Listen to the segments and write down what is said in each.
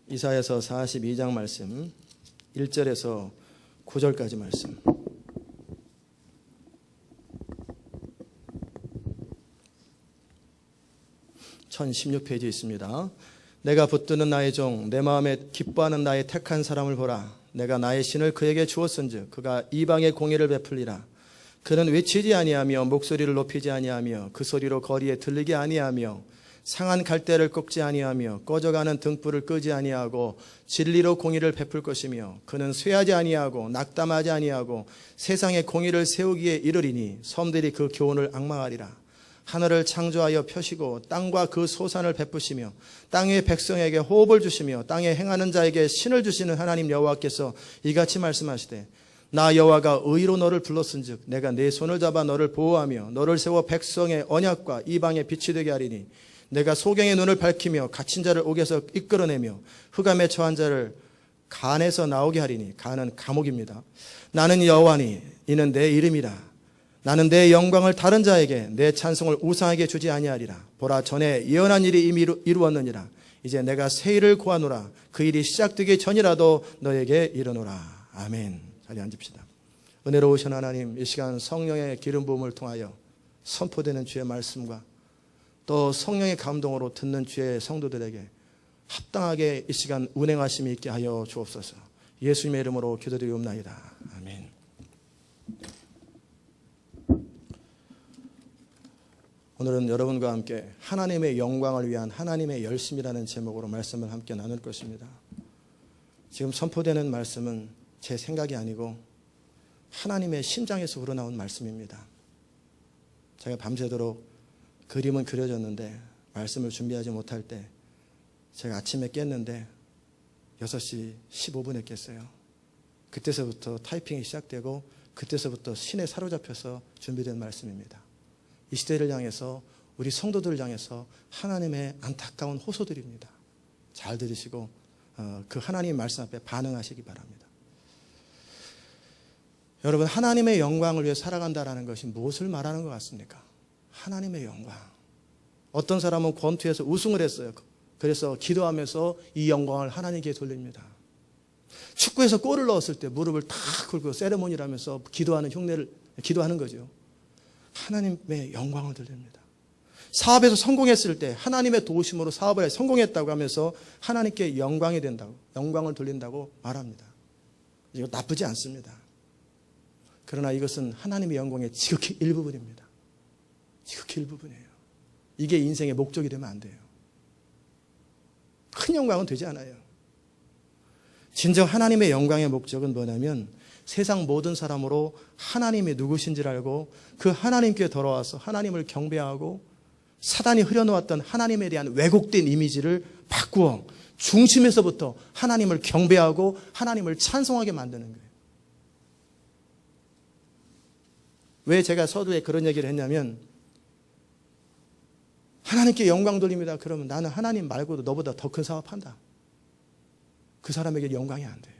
이사야서 42장 말씀 1절에서 9절까지 말씀. (1016페이지) 있습니다. 내가 붙드는 나의 종, 내 마음에 기뻐하는 나의 택한 사람을 보라. 내가 나의 신을 그에게 주었은즉 그가 이방의 공의를 베풀리라. 그는 외치지 아니하며 목소리를 높이지 아니하며 그 소리로 거리에 들리게 아니하며 상한 갈대를 꺾지 아니하며 꺼져가는 등불을 끄지 아니하고 진리로 공의를 베풀 것이며 그는 쇠하지 아니하고 낙담하지 아니하고 세상에 공의를 세우기에 이르리니 섬들이 그 교훈을 앙망하리라. 하늘을 창조하여 펴시고 땅과 그 소산을 베푸시며 땅의 백성에게 호흡을 주시며 땅에 행하는 자에게 신을 주시는 하나님 여호와께서 이같이 말씀하시되 나 여호와가 의로 너를 불렀은즉 내가 네 손을 잡아 너를 보호하며 너를 세워 백성의 언약과 이방의 빛이 되게 하리니 내가 소경의 눈을 밝히며 갇힌 자를 옥에서 이끌어내며 흑암에 처한 자를 간에서 나오게 하리니 간은 감옥입니다. 나는 여호와니 이는 내 이름이라. 나는 내 영광을 다른 자에게 내 찬송을 우상에게 주지 아니하리라. 보라 전에 예언한 일이 이미 이루었느니라. 이제 내가 새 일을 고하노라. 그 일이 시작되기 전이라도 너에게 이르노라. 아멘. 자리에 앉읍시다. 은혜로우신 하나님, 이 시간 성령의 기름 부음을 통하여 선포되는 주의 말씀과 또 성령의 감동으로 듣는 주의 성도들에게 합당하게 이 시간 운행하심이 있게 하여 주옵소서. 예수님의 이름으로 기도드리옵나이다. 아멘. 오늘은 여러분과 함께 하나님의 영광을 위한 하나님의 열심이라는 제목으로 말씀을 함께 나눌 것입니다. 지금 선포되는 말씀은 제 생각이 아니고 하나님의 심장에서 우러나온 말씀입니다. 제가 밤새도록 그림은 그려졌는데 말씀을 준비하지 못할 때 제가 아침에 깼는데 6시 15분에 깼어요. 그때서부터 타이핑이 시작되고 그때서부터 신에 사로잡혀서 준비된 말씀입니다. 이 시대를 향해서 우리 성도들을 향해서 하나님의 안타까운 호소들입니다. 잘 들으시고 그 하나님의 말씀 앞에 반응하시기 바랍니다. 여러분, 하나님의 영광을 위해 살아간다는 것이 무엇을 말하는 것 같습니까? 하나님의 영광. 어떤 사람은 권투에서 우승을 했어요. 그래서 기도하면서 이 영광을 하나님께 돌립니다. 축구에서 골을 넣었을 때 무릎을 탁 꿇고 세레모니라면서 기도하는 거죠. 하나님의 영광을 돌립니다. 사업에서 성공했을 때 하나님의 도우심으로 사업을 성공했다고 하면서 하나님께 영광이 된다고, 영광을 돌린다고 말합니다. 이거 나쁘지 않습니다. 그러나 이것은 하나님의 영광의 지극히 일부분입니다. 지극히 일부분이에요. 이게 인생의 목적이 되면 안 돼요. 큰 영광은 되지 않아요. 진정 하나님의 영광의 목적은 뭐냐면 세상 모든 사람으로 하나님이 누구신지를 알고 그 하나님께 돌아와서 하나님을 경배하고 사단이 흐려놓았던 하나님에 대한 왜곡된 이미지를 바꾸어 중심에서부터 하나님을 경배하고 하나님을 찬송하게 만드는 거예요. 왜 제가 서두에 그런 얘기를 했냐면 하나님께 영광 돌립니다. 그러면 나는 하나님 말고도 너보다 더 큰 사업한다. 그 사람에게 영광이 안 돼요.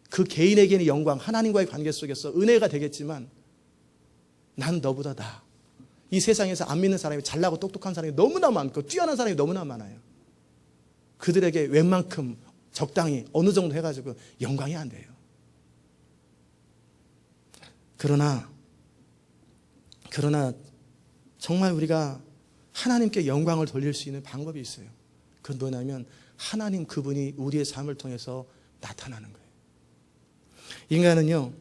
그 개인에게는 영광, 하나님과의 관계 속에서 은혜가 되겠지만 난 너보다 나아. 이 세상에서 안 믿는 사람이 잘나고 똑똑한 사람이 너무나 많고 뛰어난 사람이 너무나 많아요. 그들에게 웬만큼 적당히 어느 정도 해가지고 영광이 안 돼요. 그러나 정말 우리가 하나님께 영광을 돌릴 수 있는 방법이 있어요. 그건 뭐냐면 하나님 그분이 우리의 삶을 통해서 나타나는 거예요. 인간은요,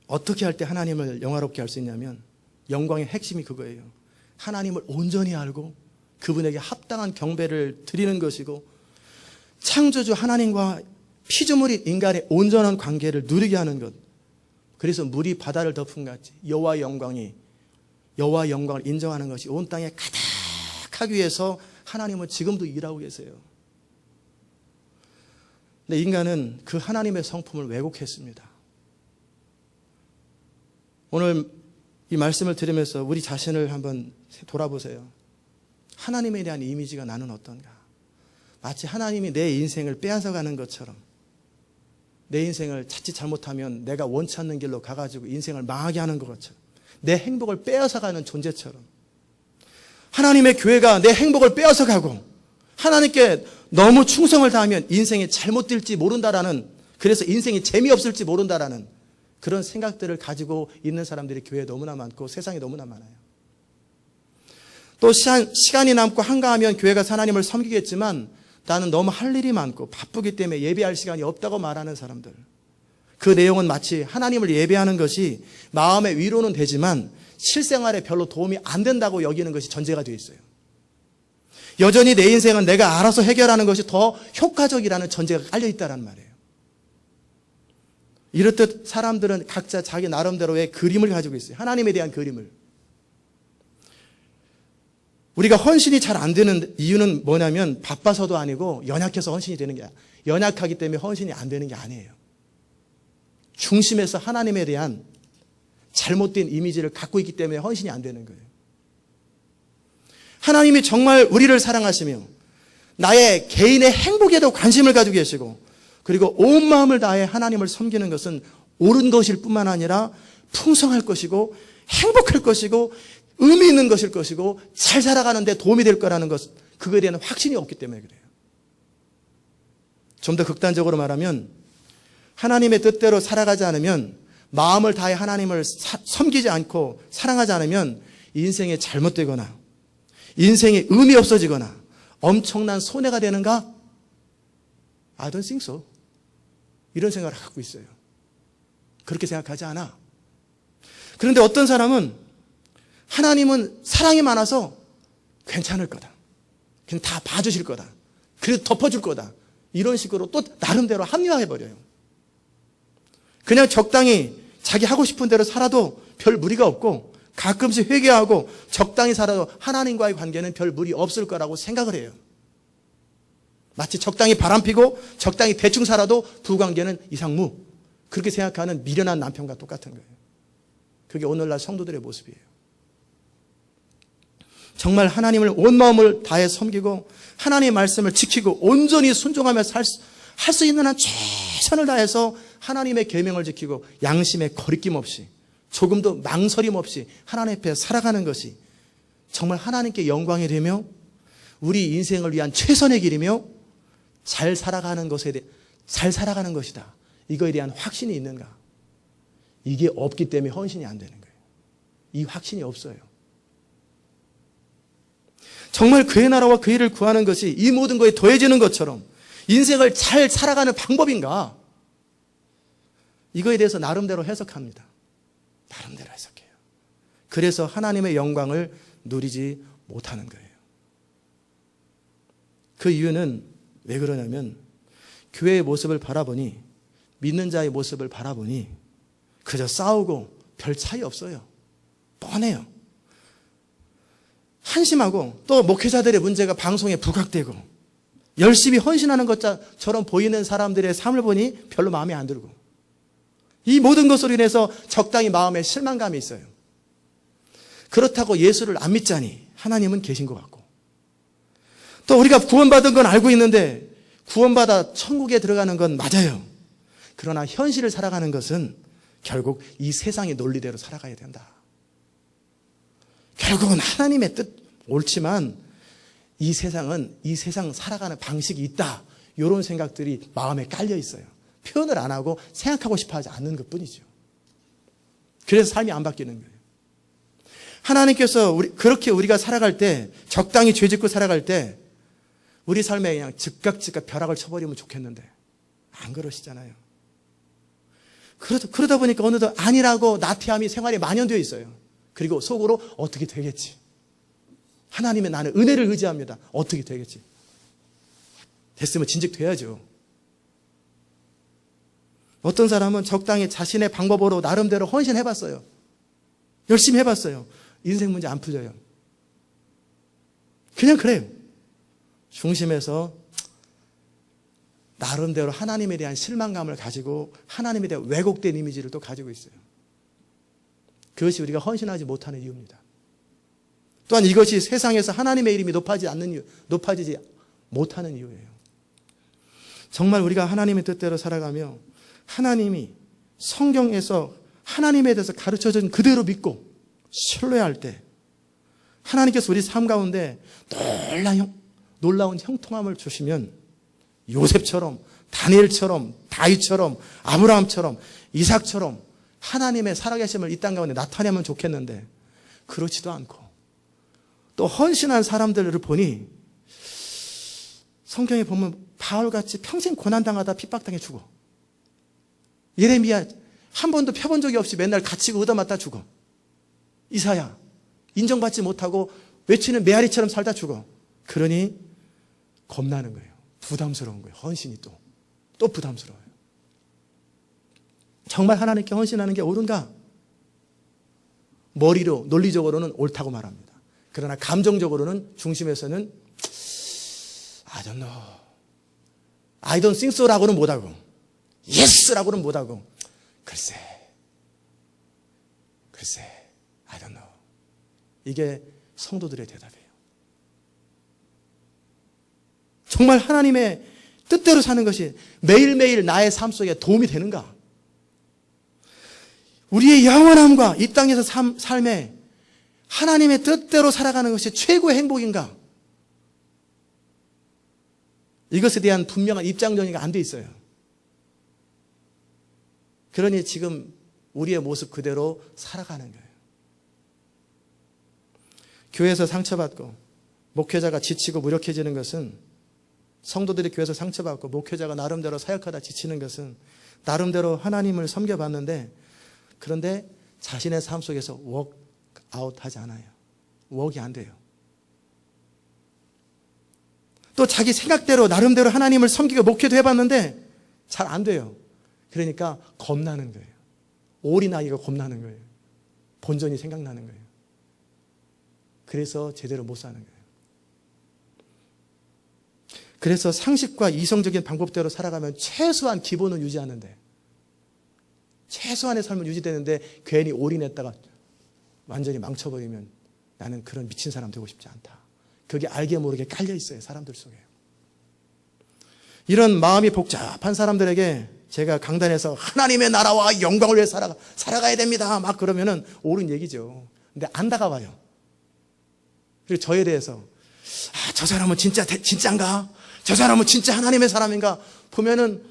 어떻게 할 때 하나님을 영화롭게 할 수 있냐면 영광의 핵심이 그거예요. 하나님을 온전히 알고 그분에게 합당한 경배를 드리는 것이고 창조주 하나님과 피조물인 인간의 온전한 관계를 누리게 하는 것. 그래서 물이 바다를 덮은 같이 여호와의 영광을 인정하는 것이 온 땅에 가득하기 위해서 하나님은 지금도 일하고 계세요. 근데 인간은 그 하나님의 성품을 왜곡했습니다. 오늘 이 말씀을 들으면서 우리 자신을 한번 돌아보세요. 하나님에 대한 이미지가 나는 어떤가? 마치 하나님이 내 인생을 빼앗아가는 것처럼 내 인생을 자칫 잘못하면 내가 원치 않는 길로 가가지고 인생을 망하게 하는 것처럼 내 행복을 빼앗아가는 존재처럼 하나님의 교회가 내 행복을 빼앗아가고 하나님께 너무 충성을 다하면 인생이 잘못될지 모른다라는, 그래서 인생이 재미없을지 모른다라는 그런 생각들을 가지고 있는 사람들이 교회에 너무나 많고 세상에 너무나 많아요. 또 시간이 남고 한가하면 교회 가서 하나님을 섬기겠지만 나는 너무 할 일이 많고 바쁘기 때문에 예배할 시간이 없다고 말하는 사람들. 그 내용은 마치 하나님을 예배하는 것이 마음의 위로는 되지만 실생활에 별로 도움이 안 된다고 여기는 것이 전제가 되어 있어요. 여전히 내 인생은 내가 알아서 해결하는 것이 더 효과적이라는 전제가 깔려 있다는 말이에요. 이렇듯 사람들은 각자 자기 나름대로의 그림을 가지고 있어요. 하나님에 대한 그림을. 우리가 헌신이 잘 안 되는 이유는 뭐냐면 바빠서도 아니고 연약해서 헌신이 되는 게 아니에요. 연약하기 때문에 헌신이 안 되는 게 아니에요. 중심에서 하나님에 대한 잘못된 이미지를 갖고 있기 때문에 헌신이 안 되는 거예요. 하나님이 정말 우리를 사랑하시며 나의 개인의 행복에도 관심을 가지고 계시고 그리고 온 마음을 다해 하나님을 섬기는 것은 옳은 것일 뿐만 아니라 풍성할 것이고 행복할 것이고 의미 있는 것일 것이고 잘 살아가는 데 도움이 될 거라는 것, 그거에 대한 확신이 없기 때문에 그래요. 좀 더 극단적으로 말하면 하나님의 뜻대로 살아가지 않으면, 마음을 다해 하나님을 섬기지 않고 사랑하지 않으면 인생이 잘못되거나 인생이 의미 없어지거나 엄청난 손해가 되는가? I don't think so. 이런 생각을 갖고 있어요. 그렇게 생각하지 않아. 그런데 어떤 사람은 하나님은 사랑이 많아서 괜찮을 거다. 그냥 다 봐주실 거다. 그래도 덮어줄 거다. 이런 식으로 또 나름대로 합리화해버려요. 그냥 적당히 자기 하고 싶은 대로 살아도 별 무리가 없고 가끔씩 회개하고 적당히 살아도 하나님과의 관계는 별 무리 없을 거라고 생각을 해요. 마치 적당히 바람피고 적당히 대충 살아도 부관계는 이상무. 그렇게 생각하는 미련한 남편과 똑같은 거예요. 그게 오늘날 성도들의 모습이에요. 정말 하나님을 온 마음을 다해 섬기고 하나님의 말씀을 지키고 온전히 순종하며 할 수 있는 한 최선을 다해서 하나님의 계명을 지키고 양심에 거리낌 없이 조금도 망설임 없이 하나님 앞에 살아가는 것이 정말 하나님께 영광이 되며 우리 인생을 위한 최선의 길이며 잘 살아가는 것이다. 이거에 대한 확신이 있는가? 이게 없기 때문에 헌신이 안 되는 거예요. 이 확신이 없어요. 정말 그의 나라와 그 일을 구하는 것이 이 모든 것에 더해지는 것처럼 인생을 잘 살아가는 방법인가? 이거에 대해서 나름대로 해석합니다. 나름대로 해석해요. 그래서 하나님의 영광을 누리지 못하는 거예요. 그 이유는 왜 그러냐면 교회의 모습을 바라보니, 믿는 자의 모습을 바라보니 그저 싸우고 별 차이 없어요. 뻔해요. 한심하고 또 목회자들의 문제가 방송에 부각되고 열심히 헌신하는 것처럼 보이는 사람들의 삶을 보니 별로 마음에 안 들고, 이 모든 것으로 인해서 적당히 마음에 실망감이 있어요. 그렇다고 예수를 안 믿자니 하나님은 계신 것 같고, 또 우리가 구원받은 건 알고 있는데 구원받아 천국에 들어가는 건 맞아요. 그러나 현실을 살아가는 것은 결국 이 세상의 논리대로 살아가야 된다. 결국은 하나님의 뜻 옳지만 이 세상 살아가는 방식이 있다. 이런 생각들이 마음에 깔려 있어요. 표현을 안 하고 생각하고 싶어 하지 않는 것뿐이죠. 그래서 삶이 안 바뀌는 거예요. 하나님께서 그렇게 우리가 살아갈 때, 적당히 죄짓고 살아갈 때 우리 삶에 그냥 즉각 벼락을 쳐버리면 좋겠는데 안 그러시잖아요. 그러다 보니까 어느덧 아니라고 나태함이 생활에 만연되어 있어요. 그리고 속으로 어떻게 되겠지. 하나님의 나는 은혜를 의지합니다. 어떻게 되겠지. 됐으면 진즉 돼야죠. 어떤 사람은 적당히 자신의 방법으로 나름대로 헌신해봤어요. 열심히 해봤어요. 인생 문제 안 풀려요. 그냥 그래요. 중심에서 나름대로 하나님에 대한 실망감을 가지고 하나님에 대한 왜곡된 이미지를 또 가지고 있어요. 그것이 우리가 헌신하지 못하는 이유입니다. 또한 이것이 세상에서 하나님의 이름이 높아지지 못하는 이유예요. 정말 우리가 하나님의 뜻대로 살아가며 하나님이 성경에서 하나님에 대해서 가르쳐준 그대로 믿고 신뢰할 때 하나님께서 우리 삶 가운데 놀라운 형통함을 주시면 요셉처럼, 다니엘처럼, 다윗처럼, 아브라함처럼, 이삭처럼 하나님의 살아계심을 이 땅 가운데 나타내면 좋겠는데 그렇지도 않고 또 헌신한 사람들을 보니 성경에 보면 바울같이 평생 고난당하다 핍박당해 죽어. 예레미야 한 번도 펴본 적이 없이 맨날 갇히고 얻어맞다 죽어. 이사야 인정받지 못하고 외치는 메아리처럼 살다 죽어. 그러니 겁나는 거예요. 부담스러운 거예요. 헌신이 또 부담스러워요. 정말 하나님께 헌신하는 게 옳은가? 머리로 논리적으로는 옳다고 말합니다. 그러나 감정적으로는 중심에서는 I don't know. I don't think so라고는 못하고 Yes라고는 못하고 글쎄 I don't know. 이게 성도들의 대답이에요. 정말 하나님의 뜻대로 사는 것이 매일매일 나의 삶 속에 도움이 되는가? 우리의 영원함과 이 땅에서 삶에 하나님의 뜻대로 살아가는 것이 최고의 행복인가? 이것에 대한 분명한 입장 정리가 안 돼 있어요. 그러니 지금 우리의 모습 그대로 살아가는 거예요. 교회에서 상처받고 목회자가 지치고 무력해지는 것은, 성도들이 교회에서 상처받고 목회자가 나름대로 사역하다 지치는 것은 나름대로 하나님을 섬겨봤는데, 그런데 자신의 삶 속에서 워크아웃 하지 않아요. 워크이 안 돼요. 또 자기 생각대로 나름대로 하나님을 섬기고 목회도 해봤는데 잘 안 돼요. 그러니까 겁나는 거예요. 올인하기가 겁나는 거예요. 본전이 생각나는 거예요. 그래서 제대로 못 사는 거예요. 그래서 상식과 이성적인 방법대로 살아가면 최소한 기본은 유지하는데, 최소한의 삶은 유지되는데 괜히 올인했다가 완전히 망쳐버리면 나는 그런 미친 사람 되고 싶지 않다. 그게 알게 모르게 깔려 있어요, 사람들 속에. 이런 마음이 복잡한 사람들에게 제가 강단에서 하나님의 나라와 영광을 위해 살아가야 됩니다 막 그러면은 옳은 얘기죠. 근데 안 다가와요. 그리고 저에 대해서 저 사람은 진짜인가? 저 사람은 진짜 하나님의 사람인가? 보면은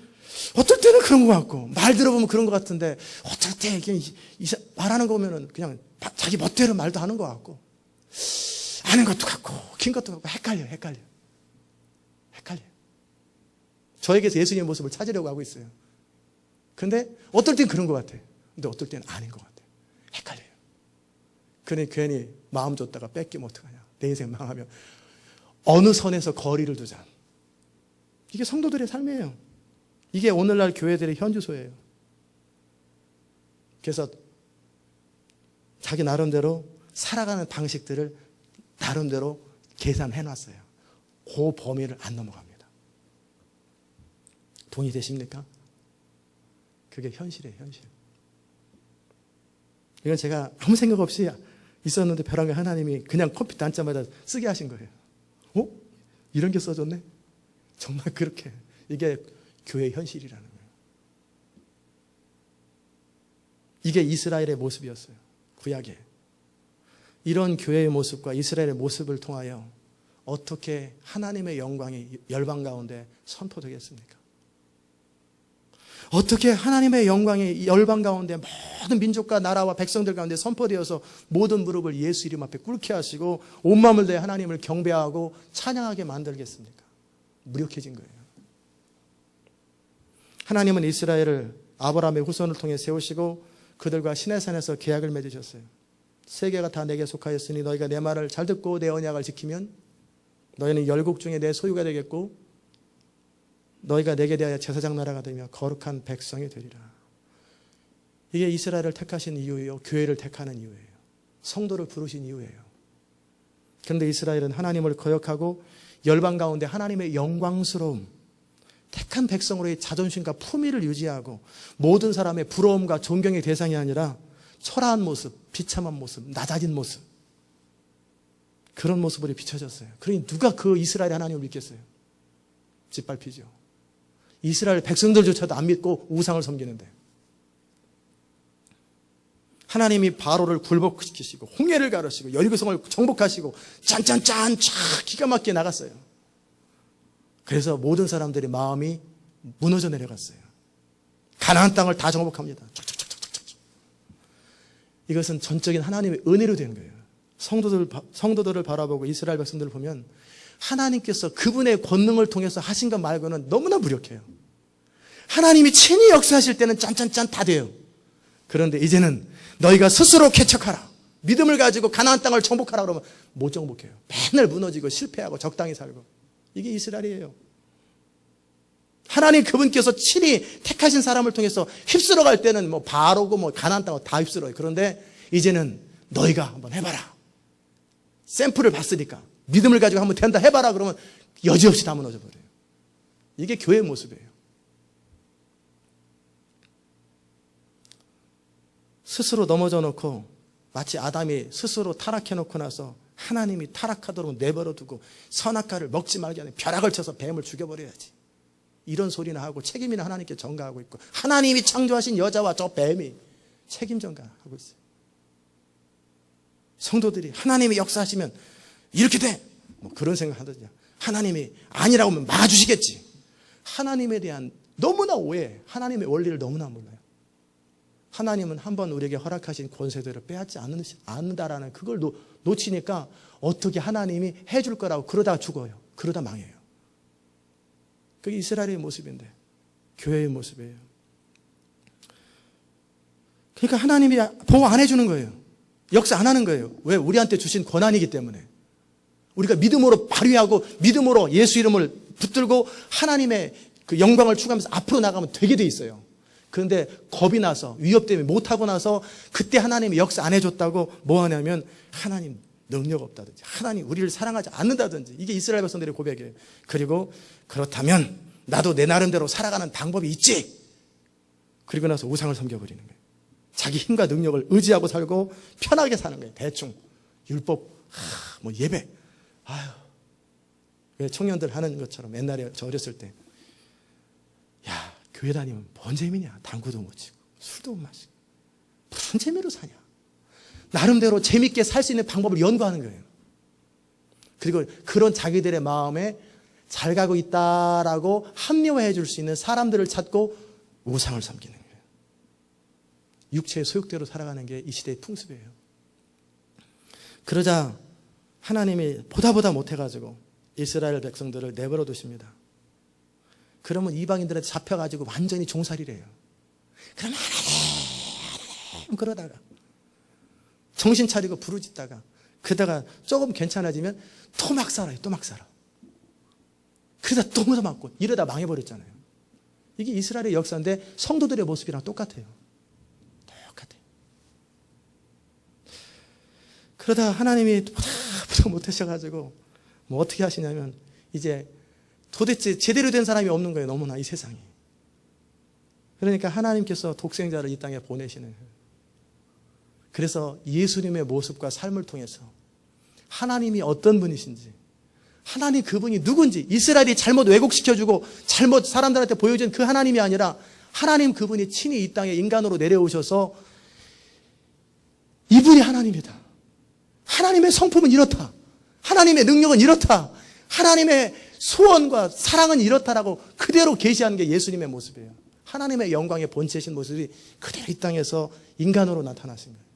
어떨 때는 그런 것 같고, 말 들어보면 그런 것 같은데, 어떨 때 그냥 말하는 거 보면은 그냥 자기 멋대로 말도 하는 것 같고, 아는 것도 같고 긴 것도 같고 헷갈려요. 저에게서 예수님의 모습을 찾으려고 하고 있어요. 그런데 어떨 땐 그런 것 같아요. 근데 어떨 때는 아닌 것 같아요. 헷갈려요. 그러니 괜히 마음 줬다가 뺏기면 어떡하냐, 내 인생 망하면 어느 선에서 거리를 두자. 이게 성도들의 삶이에요. 이게 오늘날 교회들의 현주소예요. 그래서 자기 나름대로 살아가는 방식들을 나름대로 계산해 놨어요. 그 범위를 안 넘어갑니다. 돈이 되십니까? 그게 현실이에요, 현실. 이건 제가 아무 생각 없이 있었는데 벼랑에 하나님이 그냥 컴퓨터 한자마다 쓰게 하신 거예요. 이런 게 써졌네? 정말 그렇게. 이게 교회의 현실이라는 거예요. 이게 이스라엘의 모습이었어요, 구약에. 이런 교회의 모습과 이스라엘의 모습을 통하여 어떻게 하나님의 영광이 열방 가운데 선포되겠습니까? 어떻게 하나님의 영광이 열방 가운데 모든 민족과 나라와 백성들 가운데 선포되어서 모든 무릎을 예수 이름 앞에 꿇게 하시고 온 마음을 다해 하나님을 경배하고 찬양하게 만들겠습니까? 무력해진 거예요. 하나님은 이스라엘을 아브라함의 후손을 통해 세우시고 그들과 시내산에서 계약을 맺으셨어요. 세계가 다 내게 속하였으니 너희가 내 말을 잘 듣고 내 언약을 지키면 너희는 열국 중에 내 소유가 되겠고 너희가 내게 대하여 제사장 나라가 되며 거룩한 백성이 되리라. 이게 이스라엘을 택하신 이유예요. 교회를 택하는 이유예요. 성도를 부르신 이유예요. 그런데 이스라엘은 하나님을 거역하고 열방 가운데 하나님의 영광스러움, 택한 백성으로의 자존심과 품위를 유지하고 모든 사람의 부러움과 존경의 대상이 아니라 초라한 모습, 비참한 모습, 낮아진 모습, 그런 모습으로 비춰졌어요. 그러니 누가 그 이스라엘 하나님을 믿겠어요? 짓밟히죠. 이스라엘 백성들조차도 안 믿고 우상을 섬기는데 하나님이 바로를 굴복시키시고 홍해를 가르시고 여리고성을 정복하시고 짠짠짠 촥 기가 막히게 나갔어요. 그래서 모든 사람들의 마음이 무너져 내려갔어요. 가나안 땅을 다 정복합니다. 이것은 전적인 하나님의 은혜로 된 거예요. 성도들을 바라보고 이스라엘 백성들을 보면 하나님께서 그분의 권능을 통해서 하신 것 말고는 너무나 무력해요. 하나님이 친히 역사하실 때는 짠짠짠 다 돼요. 그런데 이제는 너희가 스스로 개척하라, 믿음을 가지고 가나안 땅을 정복하라 그러면 못 정복해요. 맨날 무너지고 실패하고 적당히 살고. 이게 이스라엘이에요. 하나님 그분께서 친히 택하신 사람을 통해서 휩쓸어 갈 때는 뭐 바로고 뭐 가나안 땅을 다 휩쓸어요. 그런데 이제는 너희가 한번 해봐라. 샘플을 봤으니까 믿음을 가지고 한번 된다 해봐라 그러면 여지없이 다 무너져 버려요. 이게 교회의 모습이에요. 스스로 넘어져 놓고 마치 아담이 스스로 타락해 놓고 나서 하나님이 타락하도록 내버려 두고 선악과를 먹지 말게 하는 벼락을 쳐서 뱀을 죽여버려야지, 이런 소리나 하고 책임이나 하나님께 전가하고 있고, 하나님이 창조하신 여자와 저 뱀이 책임 전가하고 있어요. 성도들이 하나님이 역사하시면 이렇게 돼, 뭐 그런 생각 하더냐. 하나님이 아니라고 하면 막아주시겠지. 하나님에 대한 너무나 오해, 하나님의 원리를 너무나 몰라요. 하나님은 한번 우리에게 허락하신 권세대로 빼앗지 않는다라는 그걸 놓치니까 어떻게 하나님이 해줄 거라고 그러다 죽어요. 그러다 망해요. 그게 이스라엘의 모습인데 교회의 모습이에요. 그러니까 하나님이 보호 안 해주는 거예요. 역사 안 하는 거예요. 왜? 우리한테 주신 권한이기 때문에. 우리가 믿음으로 발휘하고 믿음으로 예수 이름을 붙들고 하나님의 그 영광을 추구하면서 앞으로 나가면 되게 돼 있어요. 그런데 겁이 나서 위협 때문에 못하고 나서 그때 하나님이 역사 안 해줬다고 뭐 하냐면 하나님 능력 없다든지 하나님 우리를 사랑하지 않는다든지, 이게 이스라엘 백성들의 고백이에요. 그리고 그렇다면 나도 내 나름대로 살아가는 방법이 있지. 그리고 나서 우상을 섬겨버리는 거예요. 자기 힘과 능력을 의지하고 살고 편하게 사는 거예요. 대충 율법, 뭐 예배, 아유, 왜 청년들 하는 것처럼 옛날에 저 어렸을 때, 야, 교회 다니면 뭔 재미냐. 당구도 못 치고 술도 못 마시고 무슨 재미로 사냐. 나름대로 재밌게 살 수 있는 방법을 연구하는 거예요. 그리고 그런 자기들의 마음에 잘 가고 있다라고 합리화해 줄 수 있는 사람들을 찾고 우상을 섬기는 거예요. 육체의 소욕대로 살아가는 게 이 시대의 풍습이에요. 그러자 하나님이 보다 못해가지고 이스라엘 백성들을 내버려 두십니다. 그러면 이방인들한테 잡혀가지고 완전히 종살이를 해요. 그러면 하나님 그러다가 정신 차리고 부르짖다가 그러다가 조금 괜찮아지면 또 막 살아요. 또 막 살아. 그러다 또 맞고 이러다 망해버렸잖아요. 이게 이스라엘의 역사인데 성도들의 모습이랑 똑같아요. 똑같아요. 그러다 하나님이 보다 못하셔가지고 뭐 어떻게 하시냐면 이제 도대체 제대로 된 사람이 없는 거예요. 너무나 이 세상이. 그러니까 하나님께서 독생자를 이 땅에 보내시는 거예요. 그래서 예수님의 모습과 삶을 통해서 하나님이 어떤 분이신지, 하나님 그분이 누군지, 이스라엘이 잘못 왜곡시켜주고 잘못 사람들한테 보여준 그 하나님이 아니라 하나님 그분이 친히 이 땅에 인간으로 내려오셔서 이분이 하나님이다. 하나님의 성품은 이렇다. 하나님의 능력은 이렇다. 하나님의 소원과 사랑은 이렇다라고 그대로 계시하는 게 예수님의 모습이에요. 하나님의 영광의 본체신 모습이 그대로 이 땅에서 인간으로 나타나신 거예요.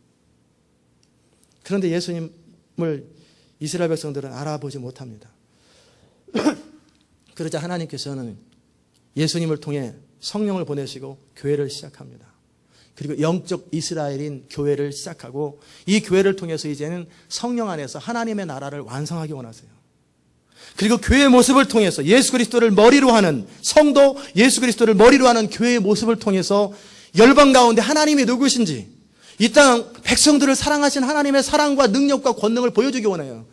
그런데 예수님을 이스라엘 백성들은 알아보지 못합니다. 그러자 하나님께서는 예수님을 통해 성령을 보내시고 교회를 시작합니다. 그리고 영적 이스라엘인 교회를 시작하고 이 교회를 통해서 이제는 성령 안에서 하나님의 나라를 완성하기 원하세요. 그리고 교회의 모습을 통해서 예수 그리스도를 머리로 하는 성도, 예수 그리스도를 머리로 하는 교회의 모습을 통해서 열방 가운데 하나님이 누구신지, 이 땅 백성들을 사랑하신 하나님의 사랑과 능력과 권능을 보여주기 원해요.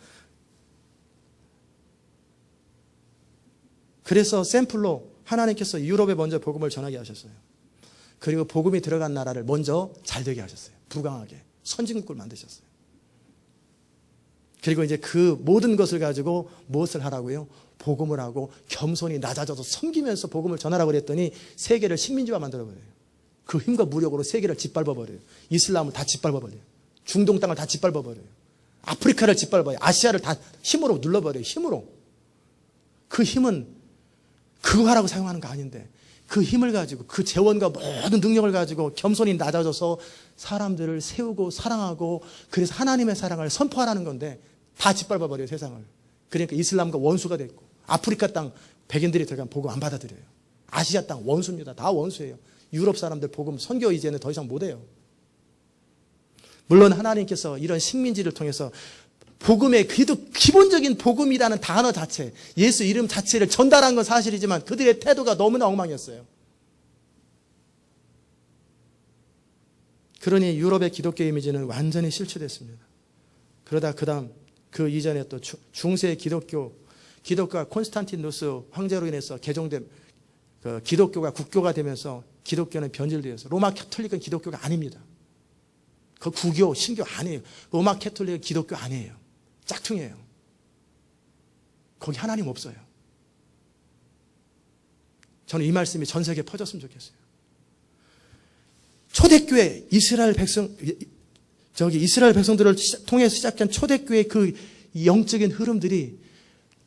그래서 샘플로 하나님께서 유럽에 먼저 복음을 전하게 하셨어요. 그리고 복음이 들어간 나라를 먼저 잘 되게 하셨어요. 부강하게 선진국을 만드셨어요. 그리고 이제 그 모든 것을 가지고 무엇을 하라고요? 복음을 하고 겸손히 낮아져서 섬기면서 복음을 전하라고 그랬더니 세계를 식민지화 만들어버려요. 그 힘과 무력으로 세계를 짓밟아버려요. 이슬람을 다 짓밟아버려요. 중동 땅을 다 짓밟아버려요. 아프리카를 짓밟아요. 아시아를 다 힘으로 눌러버려요. 힘으로. 그 힘은 그거 하라고 사용하는 거 아닌데 그 힘을 가지고 그 재원과 모든 능력을 가지고 겸손히 낮아져서 사람들을 세우고 사랑하고 그래서 하나님의 사랑을 선포하라는 건데 다 짓밟아버려요, 세상을. 그러니까 이슬람과 원수가 됐고 아프리카 땅 백인들이 들어가면 복음 안 받아들여요. 아시아 땅 원수입니다. 다 원수예요. 유럽 사람들 복음 선교 이제는 더 이상 못해요. 물론 하나님께서 이런 식민지를 통해서 복음의 그래도 기본적인 복음이라는 단어 자체, 예수 이름 자체를 전달한 건 사실이지만 그들의 태도가 너무나 엉망이었어요. 그러니 유럽의 기독교 이미지는 완전히 실추됐습니다. 그러다 그 이전에 또 중세 기독교가 콘스탄티누스 황제로 인해서 개종된 기독교가 국교가 되면서 기독교는 변질되어서 로마 캐톨릭은 기독교가 아닙니다. 그 구교, 신교 아니에요. 로마 캐톨릭은 기독교 아니에요. 짝퉁이에요. 거기 하나님 없어요. 저는 이 말씀이 전 세계에 퍼졌으면 좋겠어요. 초대교회 이스라엘 백성들을 통해 시작한 초대교회의 그 영적인 흐름들이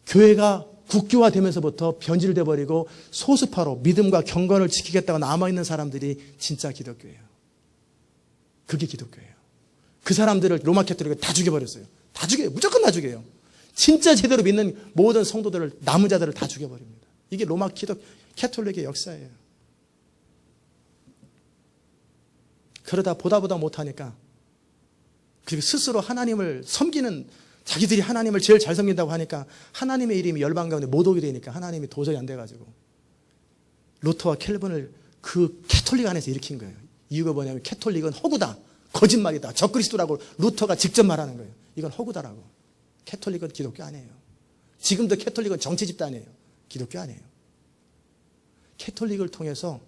교회가 국교화되면서부터 변질돼 버리고 소수파로 믿음과 경건을 지키겠다고 남아있는 사람들이 진짜 기독교예요. 그게 기독교예요. 그 사람들을 로마 캐톨릭은 다 죽여버렸어요. 다 죽여요. 무조건 다 죽여요. 진짜 제대로 믿는 모든 성도들을, 남은 자들을 다 죽여버립니다. 이게 로마 캐톨릭의 역사예요. 그러다 보다 못하니까 그리고 스스로 하나님을 섬기는 자기들이 하나님을 제일 잘 섬긴다고 하니까 하나님의 이름이 열방 가운데 못 오게 되니까 하나님이 도저히 안 돼가지고 루터와 켈빈을 그 캐톨릭 안에서 일으킨 거예요. 이유가 뭐냐면 캐톨릭은 허구다, 거짓말이다, 적그리스도라고 루터가 직접 말하는 거예요. 이건 허구다라고. 캐톨릭은 기독교 아니에요. 지금도 캐톨릭은 정치 집단이에요. 기독교 아니에요. 캐톨릭을 통해서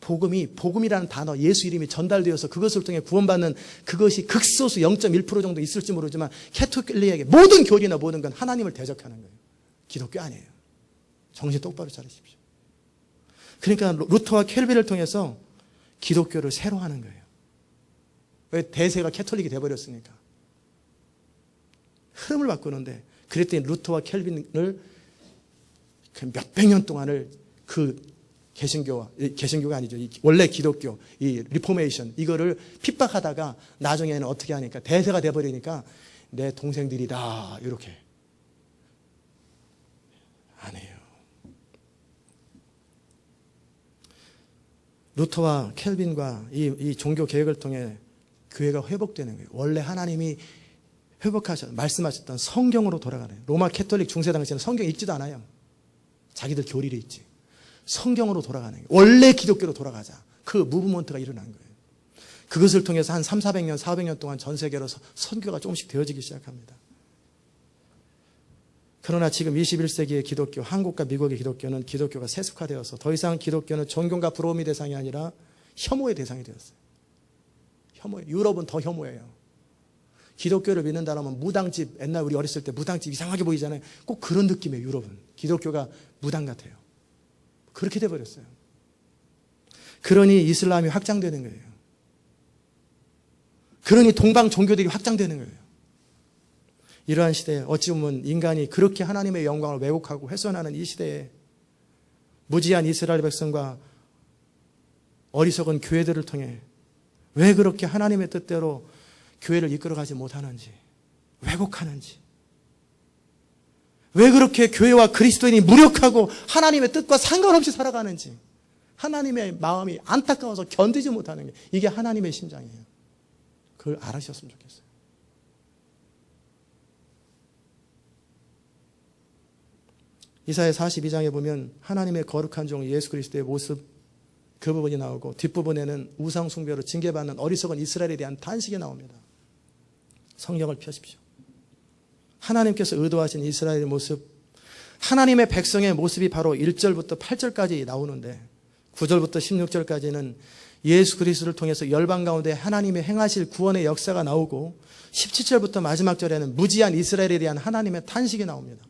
복음이라는 단어, 예수 이름이 전달되어서 그것을 통해 구원받는 그것이 극소수 0.1% 정도 있을지 모르지만 캐톨릭에게 모든 교리나 모든 건 하나님을 대적하는 거예요. 기독교 아니에요. 정신 똑바로 차리십시오. 그러니까 루터와 켈빈을 통해서 기독교를 새로 하는 거예요. 왜? 대세가 캐톨릭이 돼버렸으니까. 흐름을 바꾸는데 그랬더니 루터와 켈빈을 몇백 년 동안을 그 개신교가 아니죠. 원래 기독교, 이 리포메이션, 이거를 핍박하다가 나중에는 어떻게 하니까 대세가 돼버리니까 내 동생들이다. 이렇게. 안 해요. 루터와 켈빈과 이 종교 개혁을 통해 교회가 회복되는 거예요. 원래 하나님이 말씀하셨던 성경으로 돌아가는 거예요. 로마 캐톨릭 중세 당시에는 성경 읽지도 않아요. 자기들 교리를 읽지. 성경으로 돌아가는 거예요. 원래 기독교로 돌아가자. 그 무브먼트가 일어난 거예요. 그것을 통해서 한 300~400년, 400년 동안 전 세계로 선교가 조금씩 되어지기 시작합니다. 그러나 지금 21세기의 기독교, 한국과 미국의 기독교는 기독교가 세속화되어서 더 이상 기독교는 존경과 부러움의 대상이 아니라 혐오의 대상이 되었어요. 유럽은 더 혐오해요. 기독교를 믿는다면 무당집, 옛날 우리 어렸을 때 무당집 이상하게 보이잖아요. 꼭 그런 느낌이에요. 유럽은. 기독교가 무당 같아요. 그렇게 돼버렸어요. 그러니 이슬람이 확장되는 거예요. 그러니 동방 종교들이 확장되는 거예요. 이러한 시대에 어찌 보면 인간이 그렇게 하나님의 영광을 왜곡하고 훼손하는 이 시대에 무지한 이스라엘 백성과 어리석은 교회들을 통해 왜 그렇게 하나님의 뜻대로 교회를 이끌어가지 못하는지, 왜곡하는지, 왜 그렇게 교회와 그리스도인이 무력하고 하나님의 뜻과 상관없이 살아가는지, 하나님의 마음이 안타까워서 견디지 못하는 게 이게 하나님의 심장이에요. 그걸 알아주셨으면 좋겠어요. 이사야 42장에 보면 하나님의 거룩한 종 예수 그리스도의 모습 그 부분이 나오고 뒷부분에는 우상 숭배로 징계받는 어리석은 이스라엘에 대한 탄식이 나옵니다. 성경을 펴십시오. 하나님께서 의도하신 이스라엘의 모습, 하나님의 백성의 모습이 바로 1절부터 8절까지 나오는데 9절부터 16절까지는 예수 그리스도를 통해서 열방 가운데 하나님의 행하실 구원의 역사가 나오고 17절부터 마지막 절에는 무지한 이스라엘에 대한 하나님의 탄식이 나옵니다.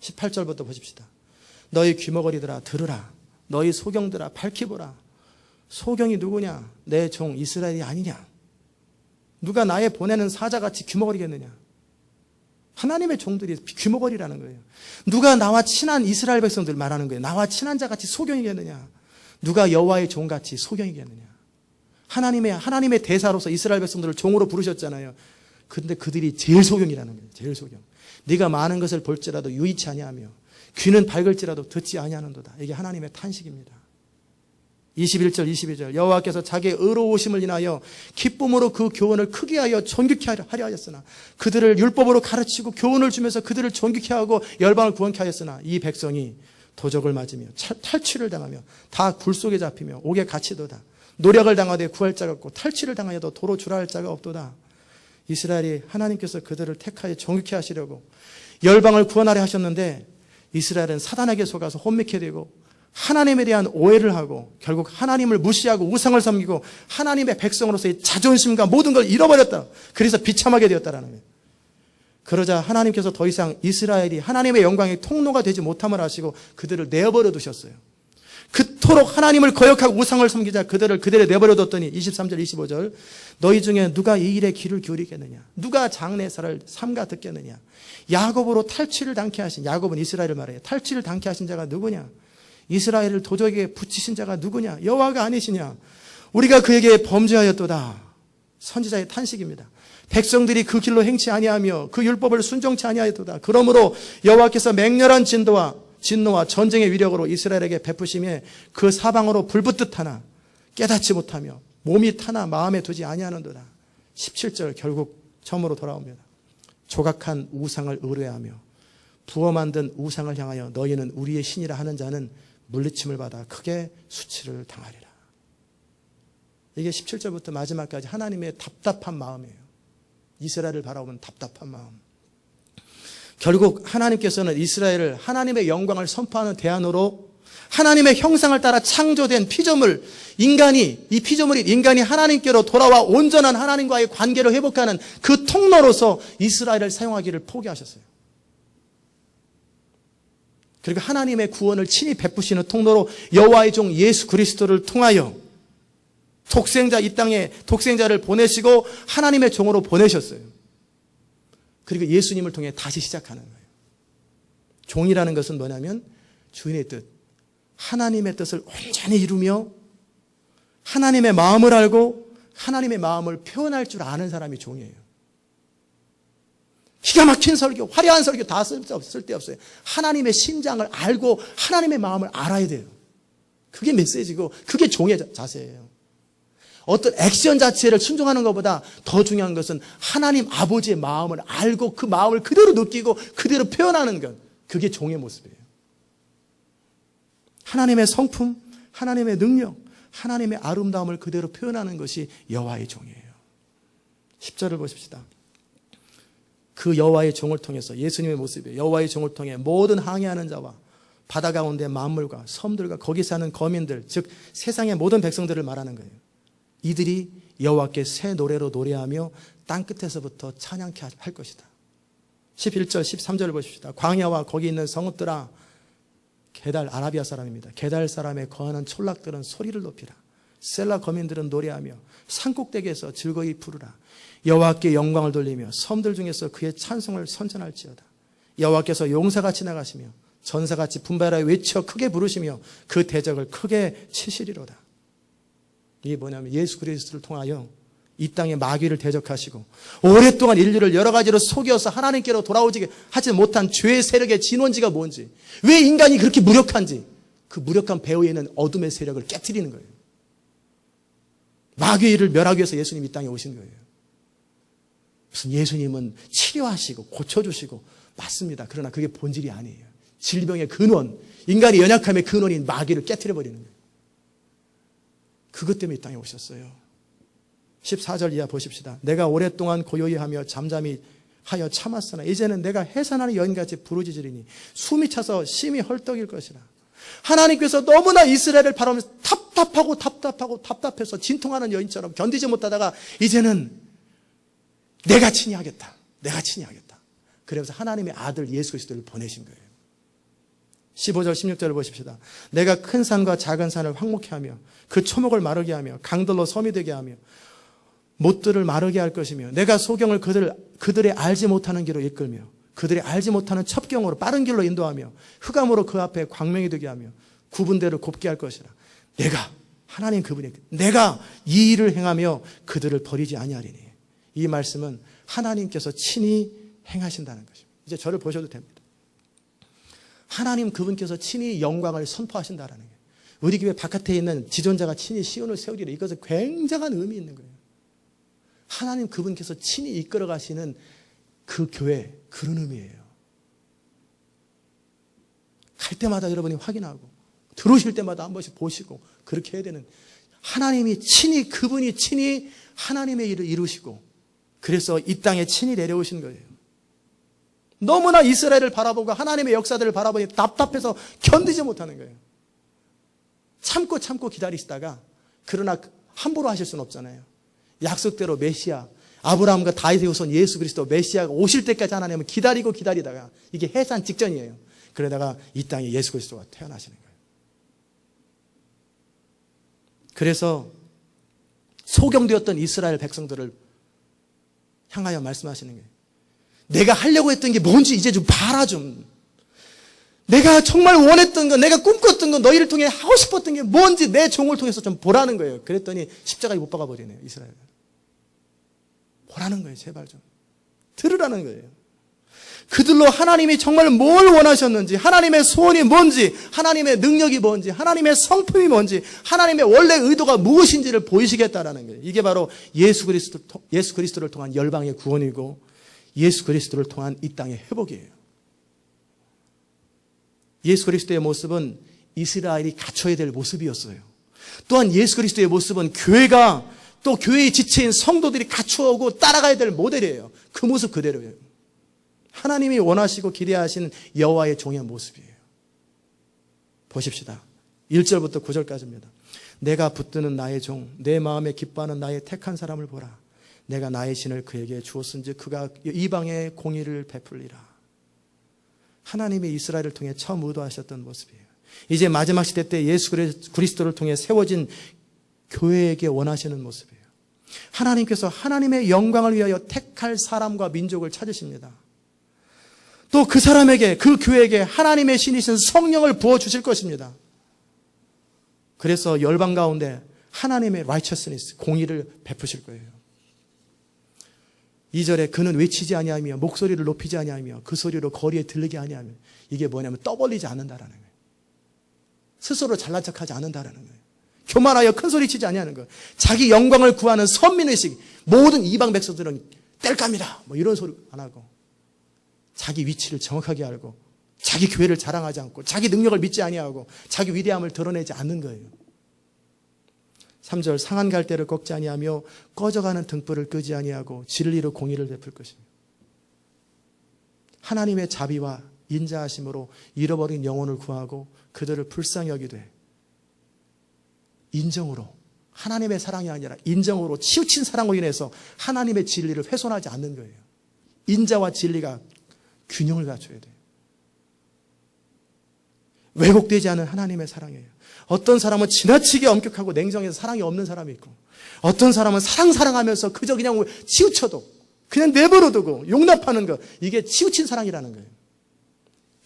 18절부터 보십시다. 너희 귀머거리들아 들으라. 너희 소경들아 밝히보라. 소경이 누구냐? 내 종 이스라엘이 아니냐? 누가 나의 보내는 사자같이 귀머거리겠느냐? 하나님의 종들이 귀머거리라는 거예요. 누가 나와 친한 이스라엘 백성들 말하는 거예요. 나와 친한 자같이 소경이겠느냐. 누가 여호와의 종같이 소경이겠느냐. 하나님의 대사로서 이스라엘 백성들을 종으로 부르셨잖아요. 근데 그들이 제일 소경이라는 거예요. 제일 소경. 네가 많은 것을 볼지라도 유의치 아니하며 귀는 밝을지라도 듣지 아니하는도다. 이게 하나님의 탄식입니다. 21절 22절 여호와께서 자기의 의로우심을 인하여 기쁨으로 그 교훈을 크게 하여 존귀케 하려 하였으나 그들을 율법으로 가르치고 교훈을 주면서 그들을 존귀케 하고 열방을 구원케 하였으나 이 백성이 도적을 맞으며 탈취를 당하며 다 굴속에 잡히며 옥에 갇히도다. 노력을 당하되 구할 자가 없고 탈취를 당하여도 도로 주라할 자가 없도다. 이스라엘이 하나님께서 그들을 택하여 존귀케 하시려고 열방을 구원하려 하셨는데 이스라엘은 사단에게 속아서 혼미케 되고 하나님에 대한 오해를 하고 결국 하나님을 무시하고 우상을 섬기고 하나님의 백성으로서의 자존심과 모든 걸 잃어버렸다. 그래서 비참하게 되었다라는 거예요. 그러자 하나님께서 더 이상 이스라엘이 하나님의 영광의 통로가 되지 못함을 아시고 그들을 내버려 두셨어요. 그토록 하나님을 거역하고 우상을 섬기자 그들을 내버려 뒀더니 23절 25절 너희 중에 누가 이 일에 귀를 기울이겠느냐. 누가 장래사를 삼가 듣겠느냐. 야곱으로 탈취를 당케 하신, 야곱은 이스라엘을 말해요. 탈취를 당케 하신 자가 누구냐. 이스라엘을 도적에게 붙이신 자가 누구냐. 여호와가 아니시냐. 우리가 그에게 범죄하였도다. 선지자의 탄식입니다. 백성들이 그 길로 행치 아니하며 그 율법을 순종치 아니하였도다. 그러므로 여호와께서 맹렬한 진노와 전쟁의 위력으로 이스라엘에게 베푸심에 그 사방으로 불붙듯 하나 깨닫지 못하며 몸이 타나 마음에 두지 아니하는도다. 17절 결국 처음으로 돌아옵니다. 조각한 우상을 의뢰하며 부어 만든 우상을 향하여 너희는 우리의 신이라 하는 자는 물리침을 받아 크게 수치를 당하리라. 이게 17절부터 마지막까지 하나님의 답답한 마음이에요. 이스라엘을 바라보는 답답한 마음. 결국 하나님께서는 이스라엘을 하나님의 영광을 선포하는 대안으로 하나님의 형상을 따라 창조된 피조물, 이 피조물이 인간이 하나님께로 돌아와 온전한 하나님과의 관계를 회복하는 그 통로로서 이스라엘을 사용하기를 포기하셨어요. 그리고 하나님의 구원을 친히 베푸시는 통로로 여호와의 종 예수 그리스도를 통하여 이 땅에 독생자를 보내시고 하나님의 종으로 보내셨어요. 그리고 예수님을 통해 다시 시작하는 거예요. 종이라는 것은 뭐냐면 주인의 뜻, 하나님의 뜻을 온전히 이루며 하나님의 마음을 알고 하나님의 마음을 표현할 줄 아는 사람이 종이에요. 기가 막힌 설교, 화려한 설교 다 쓸데없어요. 하나님의 심장을 알고 하나님의 마음을 알아야 돼요. 그게 메시지고 그게 종의 자세예요. 어떤 액션 자체를 순종하는 것보다 더 중요한 것은 하나님 아버지의 마음을 알고 그 마음을 그대로 느끼고 그대로 표현하는 것. 그게 종의 모습이에요. 하나님의 성품, 하나님의 능력, 하나님의 아름다움을 그대로 표현하는 것이 여호와의 종이에요. 10절을 보십시다. 그 여호와의 종을 통해서 예수님의 모습이에요. 여호와의 종을 통해 모든 항해하는 자와 바다 가운데 만물과 섬들과 거기 사는 거민들, 즉 세상의 모든 백성들을 말하는 거예요. 이들이 여호와께 새 노래로 노래하며 땅끝에서부터 찬양케 할 것이다. 11절 13절을 보십시다. 광야와 거기 있는 성읍들아, 게달 아라비아 사람입니다. 게달 사람의 거하는 촌락들은 소리를 높이라. 셀라 거민들은 노래하며 산꼭대기에서 즐거이 부르라. 여호와께 영광을 돌리며 섬들 중에서 그의 찬송을 선전할지어다. 여호와께서 용사같이 나가시며 전사같이 분발하여 외쳐 크게 부르시며 그 대적을 크게 치시리로다. 이게 뭐냐면 예수 그리스도를 통하여 이 땅에 마귀를 대적하시고 오랫동안 인류를 여러 가지로 속여서 하나님께로 돌아오지 하지 못한 죄의 세력의 진원지가 뭔지, 왜 인간이 그렇게 무력한지, 그 무력한 배후에는 어둠의 세력을 깨트리는 거예요. 마귀의 일을 멸하기 위해서 예수님이 이 땅에 오신 거예요. 무슨 예수님은 치료하시고 고쳐주시고 맞습니다. 그러나 그게 본질이 아니에요. 질병의 근원, 인간의 연약함의 근원인 마귀를 깨트려버리는 거예요. 그것 때문에 이 땅에 오셨어요. 14절 이하 보십시다. 내가 오랫동안 고요히 하며 잠잠히 하여 참았으나 이제는 내가 해산하는 여인같이 부르짖으리니 숨이 차서 심히 헐떡일 것이라. 하나님께서 너무나 이스라엘을 바라보면서 답답해서 진통하는 여인처럼 견디지 못하다가 이제는 내가 친히 하겠다. 그래서 하나님의 아들 예수 그리스도를 보내신 거예요. 15절 16절을 보십시다. 내가 큰 산과 작은 산을 황무케 하며 그 초목을 마르게 하며 강들로 섬이 되게 하며 못들을 마르게 할 것이며 내가 소경을 그들의 알지 못하는 길로 이끌며 그들이 알지 못하는 첩경으로 빠른 길로 인도하며 흑암으로 그 앞에 광명이 되게 하며 구분대로 곱게 할 것이라. 내가 하나님 그분이 내가 이 일을 행하며 그들을 버리지 아니하리니. 이 말씀은 하나님께서 친히 행하신다는 것입니다. 이제 저를 보셔도 됩니다. 하나님 그분께서 친히 영광을 선포하신다라는 거예요. 우리 교회 바깥에 있는 지존자가 친히 시온을 세우리라. 이것은 굉장한 의미 있는 거예요. 하나님 그분께서 친히 이끌어 가시는 그 교회, 그런 의미예요. 갈 때마다 여러분이 확인하고 들어오실 때마다 한 번씩 보시고 그렇게 해야 되는, 하나님이 친히, 그분이 친히 하나님의 일을 이루시고 그래서 이 땅에 친히 내려오신 거예요. 너무나 이스라엘을 바라보고 하나님의 역사들을 바라보니 답답해서 견디지 못하는 거예요. 참고 기다리시다가, 그러나 함부로 하실 수는 없잖아요. 약속대로 메시아, 아브라함과 다윗의 후손 예수 그리스도 메시아가 오실 때까지 하나님은 기다리다가 이게 해산 직전이에요. 그러다가 이 땅에 예수 그리스도가 태어나시는 거예요. 그래서 소경되었던 이스라엘 백성들을 향하여 말씀하시는 거예요. 내가 하려고 했던 게 뭔지 이제 좀 봐라 좀. 내가 정말 원했던 거, 내가 꿈꿨던 거, 너희를 통해 하고 싶었던 게 뭔지 내 종을 통해서 좀 보라는 거예요. 그랬더니 십자가에 못 박아버리네요, 이스라엘은. 보라는 거예요, 제발 좀. 들으라는 거예요. 그들로 하나님이 정말 뭘 원하셨는지, 하나님의 소원이 뭔지, 하나님의 능력이 뭔지, 하나님의 성품이 뭔지, 하나님의 원래 의도가 무엇인지를 보이시겠다라는 거예요. 이게 바로 예수 그리스도를 통한 열방의 구원이고 예수 그리스도를 통한 이 땅의 회복이에요. 예수 그리스도의 모습은 이스라엘이 갖춰야 될 모습이었어요. 또한 예수 그리스도의 모습은 교회가, 또 교회의 지체인 성도들이 갖추어오고 따라가야 될 모델이에요. 그 모습 그대로예요. 하나님이 원하시고 기대하시는 여호와의 종의 모습이에요. 보십시다. 1절부터 9절까지입니다. 내가 붙드는 나의 종, 내 마음에 기뻐하는 나의 택한 사람을 보라. 내가 나의 신을 그에게 주었은즉 그가 이방의 공의를 베풀리라. 하나님이 이스라엘을 통해 처음 의도하셨던 모습이에요. 이제 마지막 시대 때 예수 그리스도를 통해 세워진 교회에게 원하시는 모습이에요. 하나님께서 하나님의 영광을 위하여 택할 사람과 민족을 찾으십니다. 또 그 사람에게, 그 교회에게 하나님의 신이신 성령을 부어주실 것입니다. 그래서 열방 가운데 하나님의 righteousness, 공의를 베푸실 거예요. 2절에 그는 외치지 아니하며 목소리를 높이지 아니하며 그 소리로 거리에 들리게 아니하며, 이게 뭐냐면 떠벌리지 않는다라는 거예요. 스스로 잘난 척하지 않는다라는 거예요. 교만하여 큰 소리 치지 아니하는 거예요. 자기 영광을 구하는 선민의식, 모든 이방 백성들은 뗄감이다 뭐 이런 소리 안 하고 자기 위치를 정확하게 알고 자기 교회를 자랑하지 않고 자기 능력을 믿지 아니하고 자기 위대함을 드러내지 않는 거예요. 3절 상한 갈대를 꺾지 아니하며 꺼져가는 등불을 끄지 아니하고 진리로 공의를 베풀 것입니다. 하나님의 자비와 인자하심으로 잃어버린 영혼을 구하고 그들을 불쌍히 여기되 인정으로, 하나님의 사랑이 아니라 인정으로 치우친 사랑으로 인해서 하나님의 진리를 훼손하지 않는 거예요. 인자와 진리가 균형을 갖춰야 돼요. 왜곡되지 않은 하나님의 사랑이에요. 어떤 사람은 지나치게 엄격하고 냉정해서 사랑이 없는 사람이 있고, 어떤 사람은 사랑하면서 그저 그냥 치우쳐도 그냥 내버려두고 용납하는 것, 이게 치우친 사랑이라는 거예요.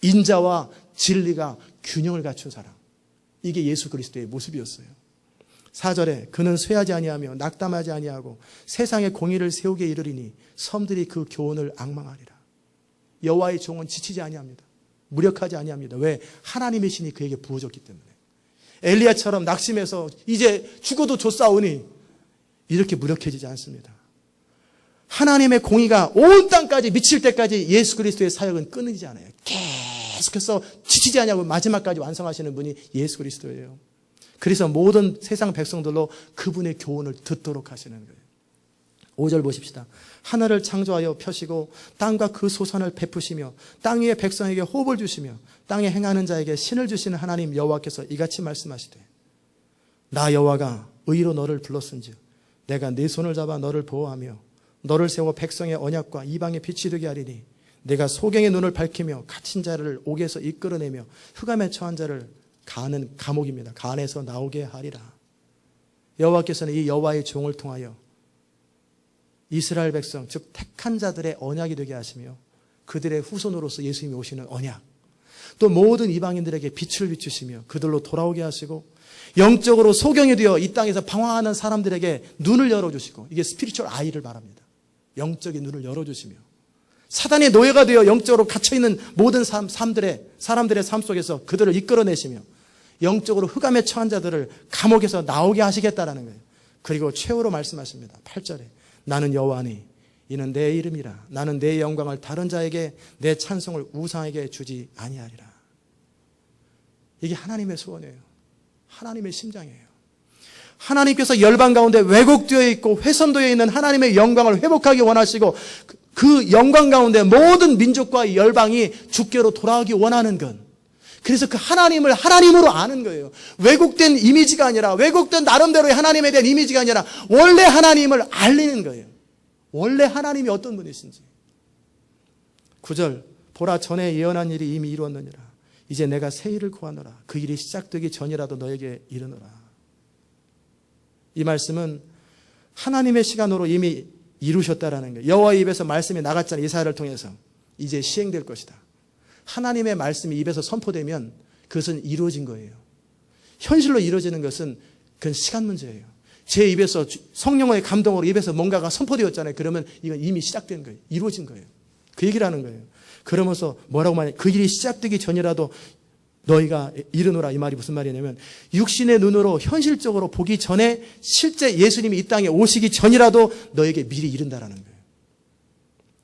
인자와 진리가 균형을 갖춘 사랑, 이게 예수 그리스도의 모습이었어요. 4절에 그는 쇠하지 아니하며 낙담하지 아니하고 세상에 공의를 세우게 이르리니 섬들이 그 교훈을 앙망하리라. 여호와의 종은 지치지 아니합니다. 무력하지 아니합니다. 왜? 하나님의 신이 그에게 부어졌기 때문에. 엘리야처럼 낙심해서 이제 죽어도 좋사오니 이렇게 무력해지지 않습니다. 하나님의 공의가 온 땅까지 미칠 때까지 예수 그리스도의 사역은 끊이지 않아요. 계속해서 지치지 않냐고 마지막까지 완성하시는 분이 예수 그리스도예요. 그래서 모든 세상 백성들로 그분의 교훈을 듣도록 하시는 거예요. 5절 보십시다. 하늘을 창조하여 펴시고 땅과 그 소산을 베푸시며 땅 위의 백성에게 호흡을 주시며 땅에 행하는 자에게 신을 주시는 하나님 여호와께서 이같이 말씀하시되 나 여호와가 의로 너를 불렀은즉 내가 네 손을 잡아 너를 보호하며 너를 세워 백성의 언약과 이방의 빛이 되게 하리니 내가 소경의 눈을 밝히며 갇힌 자를 옥에서 이끌어내며 흑암에 처한 자를 가는 감옥입니다. 간에서 나오게 하리라. 여호와께서는 이 여호와의 종을 통하여 이스라엘 백성, 즉 택한 자들의 언약이 되게 하시며 그들의 후손으로서 예수님이 오시는 언약, 또 모든 이방인들에게 빛을 비추시며 그들로 돌아오게 하시고 영적으로 소경이 되어 이 땅에서 방황하는 사람들에게 눈을 열어주시고, 이게 스피리추얼 아이를 말합니다. 영적인 눈을 열어주시며 사단의 노예가 되어 영적으로 갇혀있는 모든 사람들의 삶 속에서 그들을 이끌어내시며 영적으로 흑암에 처한 자들을 감옥에서 나오게 하시겠다라는 거예요. 그리고 최후로 말씀하십니다. 8절에 나는 여호와니 이는 내 이름이라. 나는 내 영광을 다른 자에게, 내 찬송을 우상에게 주지 아니하리라. 이게 하나님의 소원이에요. 하나님의 심장이에요. 하나님께서 열방 가운데 왜곡되어 있고 훼손되어 있는 하나님의 영광을 회복하기 원하시고, 그 영광 가운데 모든 민족과 열방이 주께로 돌아오기 원하는 것. 그래서 그 하나님을 하나님으로 아는 거예요. 왜곡된 이미지가 아니라, 왜곡된 나름대로의 하나님에 대한 이미지가 아니라 원래 하나님을 알리는 거예요. 원래 하나님이 어떤 분이신지. 9절 보라, 전에 예언한 일이 이미 이루었느니라. 이제 내가 새 일을 구하노라. 그 일이 시작되기 전이라도 너에게 이르노라. 이 말씀은 하나님의 시간으로 이미 이루셨다라는 거예요. 여호와의 입에서 말씀이 나갔잖아요. 이사야를 통해서. 이제 시행될 것이다. 하나님의 말씀이 입에서 선포되면 그것은 이루어진 거예요. 현실로 이루어지는 것은 그건 시간 문제예요. 제 입에서 성령의 감동으로 입에서 뭔가가 선포되었잖아요. 그러면 이건 이미 시작된 거예요. 이루어진 거예요. 그 얘기를 하는 거예요. 그러면서 뭐라고 말해요? 그 일이 시작되기 전이라도 너희가 이르노라. 이 말이 무슨 말이냐면 육신의 눈으로 현실적으로 보기 전에 실제 예수님이 이 땅에 오시기 전이라도 너에게 미리 이른다라는 거예요.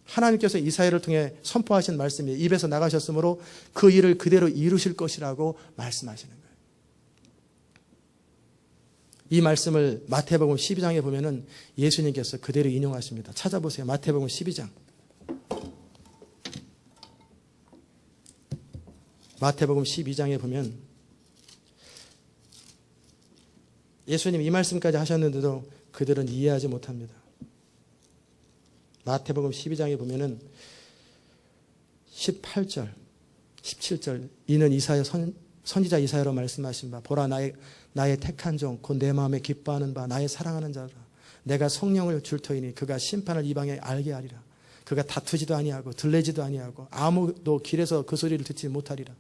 하나님께서 이사야를 통해 선포하신 말씀이 입에서 나가셨으므로 그 일을 그대로 이루실 것이라고 말씀하시는 거예요. 이 말씀을 마태복음 12장에 보면은 예수님께서 그대로 인용하십니다. 찾아보세요. 마태복음 12장. 마태복음 12장에 보면 예수님 이 말씀까지 하셨는데도 그들은 이해하지 못합니다. 마태복음 12장에 보면은 18절, 17절, 이는 이사야 선지자 이사야로 말씀하신 바, 보라 나의 택한 종 곧 내 마음에 기뻐하는 바 나의 사랑하는 자라. 내가 성령을 줄 터이니 그가 심판을 이방에 알게 하리라. 그가 다투지도 아니하고 들레지도 아니하고 아무도 길에서 그 소리를 듣지 못하리라.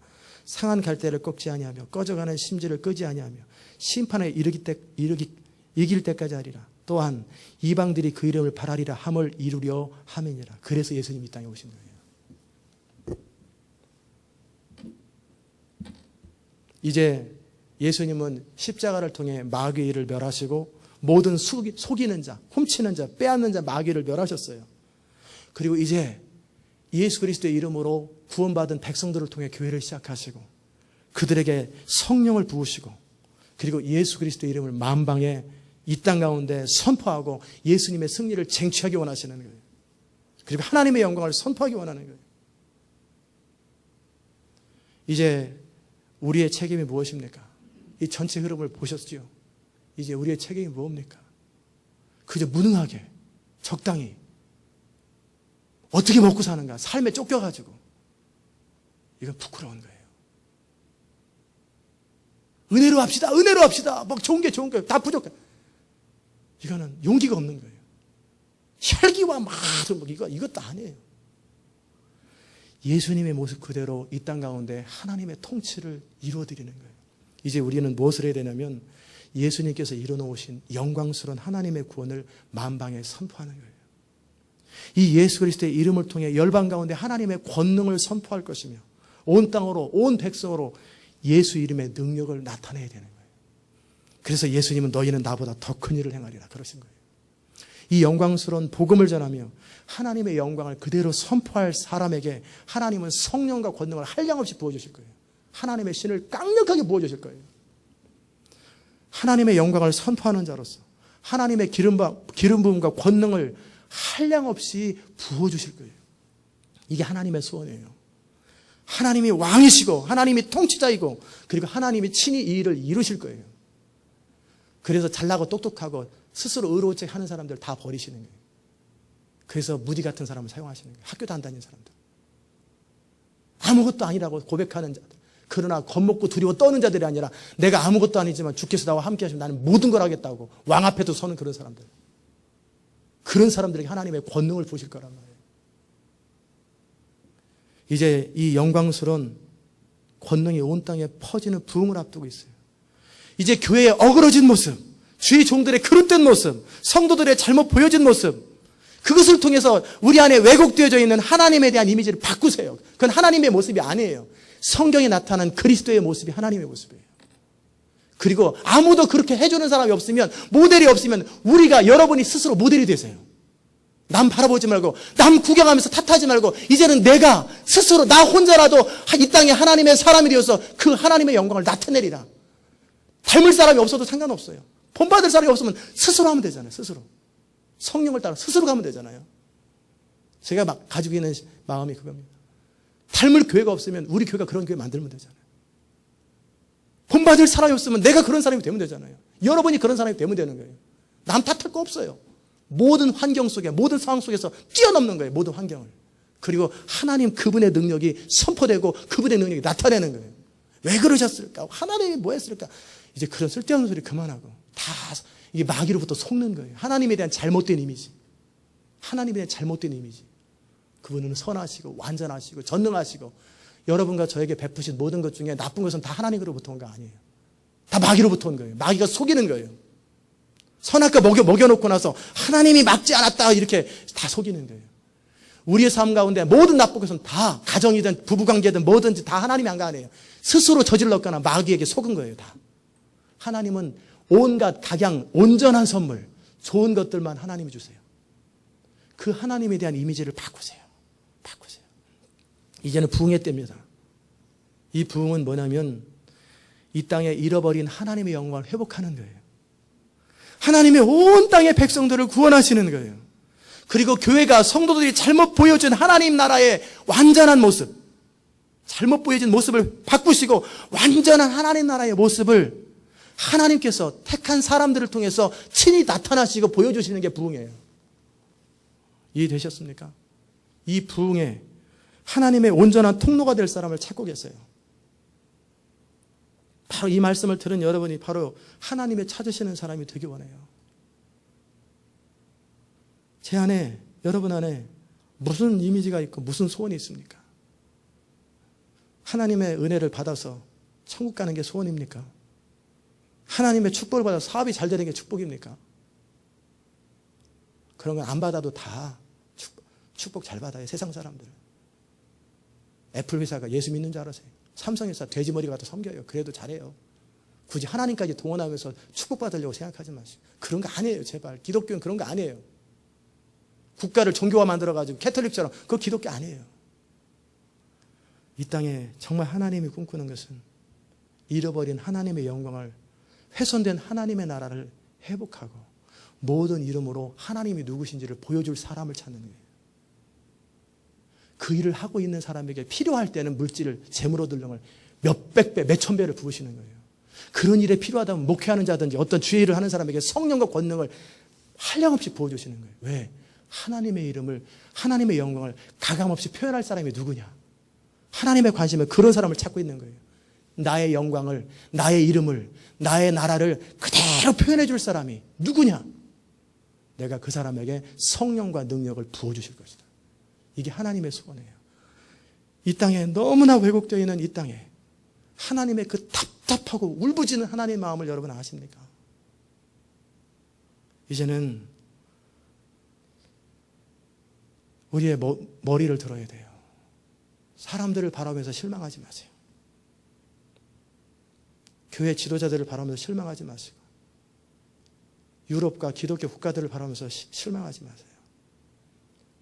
상한 갈대를 꺾지 아니하며 꺼져가는 심지를 끄지 아니하며 심판에 이길 때까지 하리라. 또한 이방들이 그 이름을 바라리라 함을 이루려 함이니라. 그래서 예수님이 이 땅에 오신 거예요. 이제 예수님은 십자가를 통해 마귀를 멸하시고 모든 속이는 자, 훔치는 자, 빼앗는 자, 마귀를 멸하셨어요. 그리고 이제 예수 그리스도의 이름으로 구원받은 백성들을 통해 교회를 시작하시고 그들에게 성령을 부으시고 그리고 예수 그리스도의 이름을 만방에 이 땅 가운데 선포하고 예수님의 승리를 쟁취하기 원하시는 거예요. 그리고 하나님의 영광을 선포하기 원하는 거예요. 이제 우리의 책임이 무엇입니까? 이 전체 흐름을 보셨죠? 이제 우리의 책임이 무엇입니까? 그저 무능하게 적당히 어떻게 먹고 사는가, 삶에 쫓겨가지고 이건 부끄러운 거예요. 은혜로 합시다, 은혜로 합시다. 막 좋은 게 다 부족해. 이거는 용기가 없는 거예요. 혈기와 막 이것도 아니에요. 예수님의 모습 그대로 이 땅 가운데 하나님의 통치를 이루어드리는 거예요. 이제 우리는 무엇을 해야 되냐면 예수님께서 이루어놓으신 영광스러운 하나님의 구원을 만방에 선포하는 거예요. 이 예수 그리스도의 이름을 통해 열방 가운데 하나님의 권능을 선포할 것이며 온 땅으로, 온 백성으로 예수 이름의 능력을 나타내야 되는 거예요. 그래서 예수님은 너희는 나보다 더 큰 일을 행하리라 그러신 거예요. 이 영광스러운 복음을 전하며 하나님의 영광을 그대로 선포할 사람에게 하나님은 성령과 권능을 한량없이 부어주실 거예요. 하나님의 신을 강력하게 부어주실 거예요. 하나님의 영광을 선포하는 자로서 하나님의 기름 부음과 권능을 한량없이 부어주실 거예요. 이게 하나님의 소원이에요. 하나님이 왕이시고 하나님이 통치자이고 그리고 하나님이 친히 이 일을 이루실 거예요. 그래서 잘나고 똑똑하고 스스로 의로운 척 하는 사람들 다 버리시는 거예요. 그래서 무디 같은 사람을 사용하시는 거예요. 학교도 안 다니는 사람들. 아무것도 아니라고 고백하는 자들. 그러나 겁먹고 두려워 떠는 자들이 아니라 내가 아무것도 아니지만 주께서 나와 함께 하시면 나는 모든 걸 하겠다고 왕 앞에도 서는 그런 사람들. 그런 사람들에게 하나님의 권능을 부으실 거란 말이에요. 이제 이 영광스러운 권능이 온 땅에 퍼지는 부흥을 앞두고 있어요. 이제 교회의 어그러진 모습, 주의 종들의 그릇된 모습, 성도들의 잘못 보여진 모습, 그것을 통해서 우리 안에 왜곡되어져 있는 하나님에 대한 이미지를 바꾸세요. 그건 하나님의 모습이 아니에요. 성경에 나타난 그리스도의 모습이 하나님의 모습이에요. 그리고 아무도 그렇게 해주는 사람이 없으면, 모델이 없으면 우리가, 여러분이 스스로 모델이 되세요. 남 바라보지 말고, 남 구경하면서 탓하지 말고, 이제는 내가 스스로, 나 혼자라도 이 땅에 하나님의 사람이 되어서 그 하나님의 영광을 나타내리라. 닮을 사람이 없어도 상관없어요. 본받을 사람이 없으면 스스로 하면 되잖아요. 스스로. 성령을 따라 스스로 가면 되잖아요. 제가 막 가지고 있는 마음이 그겁니다. 닮을 교회가 없으면 우리 교회가 그런 교회 만들면 되잖아요. 본받을 사람이 없으면 내가 그런 사람이 되면 되잖아요. 여러분이 그런 사람이 되면 되는 거예요. 남 탓할 거 없어요. 모든 환경 속에, 모든 상황 속에서 뛰어넘는 거예요. 모든 환경을. 그리고 하나님 그분의 능력이 선포되고 그분의 능력이 나타내는 거예요. 왜 그러셨을까? 하나님이 뭐 했을까? 이제 그런 쓸데없는 소리 그만하고 다 이게 마귀로부터 속는 거예요. 하나님에 대한 잘못된 이미지. 하나님에 대한 잘못된 이미지. 그분은 선하시고 완전하시고 전능하시고 여러분과 저에게 베푸신 모든 것 중에 나쁜 것은 다 하나님으로부터 온 거 아니에요. 다 마귀로부터 온 거예요. 마귀가 속이는 거예요. 선악과 먹여놓고 나서 하나님이 막지 않았다 이렇게 다 속이는 거예요. 우리의 삶 가운데 모든 나쁜 것은 다 가정이든 부부관계든 뭐든지 다 하나님이 한 거 아니에요. 스스로 저질렀거나 마귀에게 속은 거예요. 다. 하나님은 온갖 각양 온전한 선물 좋은 것들만 하나님이 주세요. 그 하나님에 대한 이미지를 바꾸세요. 바꾸세요. 이제는 부흥의 때입니다. 이 부흥은 뭐냐면 이 땅에 잃어버린 하나님의 영광을 회복하는 거예요. 하나님의 온 땅의 백성들을 구원하시는 거예요. 그리고 교회가 성도들이 잘못 보여준 하나님 나라의 완전한 모습, 잘못 보여진 모습을 바꾸시고 완전한 하나님 나라의 모습을 하나님께서 택한 사람들을 통해서 친히 나타나시고 보여주시는 게 부흥이에요. 이해되셨습니까? 이 부흥에 하나님의 온전한 통로가 될 사람을 찾고 계세요. 바로 이 말씀을 들은 여러분이 바로 하나님의 찾으시는 사람이 되기 원해요. 제 안에, 여러분 안에 무슨 이미지가 있고 무슨 소원이 있습니까? 하나님의 은혜를 받아서 천국 가는 게 소원입니까? 하나님의 축복을 받아서 사업이 잘 되는 게 축복입니까? 그런 건 안 받아도 다 축복 잘 받아요. 세상 사람들은. 애플 회사가 예수 믿는 줄 알아세요? 삼성회사 돼지머리 갖다 섬겨요. 그래도 잘해요. 굳이 하나님까지 동원하면서 축복받으려고 생각하지 마시고. 그런 거 아니에요. 제발. 기독교는 그런 거 아니에요. 국가를 종교화 만들어가지고 캐톨릭처럼 그거 기독교 아니에요. 이 땅에 정말 하나님이 꿈꾸는 것은 잃어버린 하나님의 영광을, 훼손된 하나님의 나라를 회복하고 모든 이름으로 하나님이 누구신지를 보여줄 사람을 찾는 거예요. 그 일을 하고 있는 사람에게 필요할 때는 물질을, 재물 얻을 영을 몇백 배, 몇천 배를 부으시는 거예요. 그런 일에 필요하다면 목회하는 자든지 어떤 주의 일을 하는 사람에게 성령과 권능을 한량없이 부어주시는 거예요. 왜? 하나님의 이름을, 하나님의 영광을 가감없이 표현할 사람이 누구냐? 하나님의 관심을 그런 사람을 찾고 있는 거예요. 나의 영광을, 나의 이름을, 나의 나라를 그대로 표현해 줄 사람이 누구냐? 내가 그 사람에게 성령과 능력을 부어주실 것이다. 이게 하나님의 소원이에요. 이 땅에 너무나 왜곡되어 있는 이 땅에 하나님의 그 답답하고 울부짖는 하나님의 마음을 여러분 아십니까? 이제는 우리의 머리를 들어야 돼요. 사람들을 바라보면서 실망하지 마세요. 교회 지도자들을 바라보면서 실망하지 마시고 유럽과 기독교 국가들을 바라보면서 실망하지 마세요.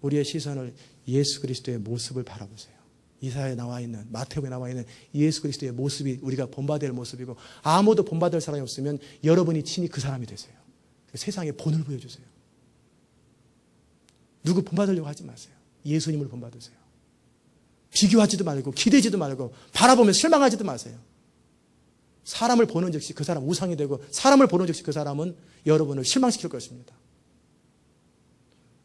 우리의 시선을 예수 그리스도의 모습을 바라보세요. 이사야에 나와 있는, 마태복음에 나와 있는 예수 그리스도의 모습이 우리가 본받을 모습이고 아무도 본받을 사람이 없으면 여러분이 친히 그 사람이 되세요. 세상에 본을 보여주세요. 누구 본받으려고 하지 마세요. 예수님을 본받으세요. 비교하지도 말고 기대지도 말고 바라보면서 실망하지도 마세요. 사람을 보는 즉시 그 사람 우상이 되고 사람을 보는 즉시 그 사람은 여러분을 실망시킬 것입니다.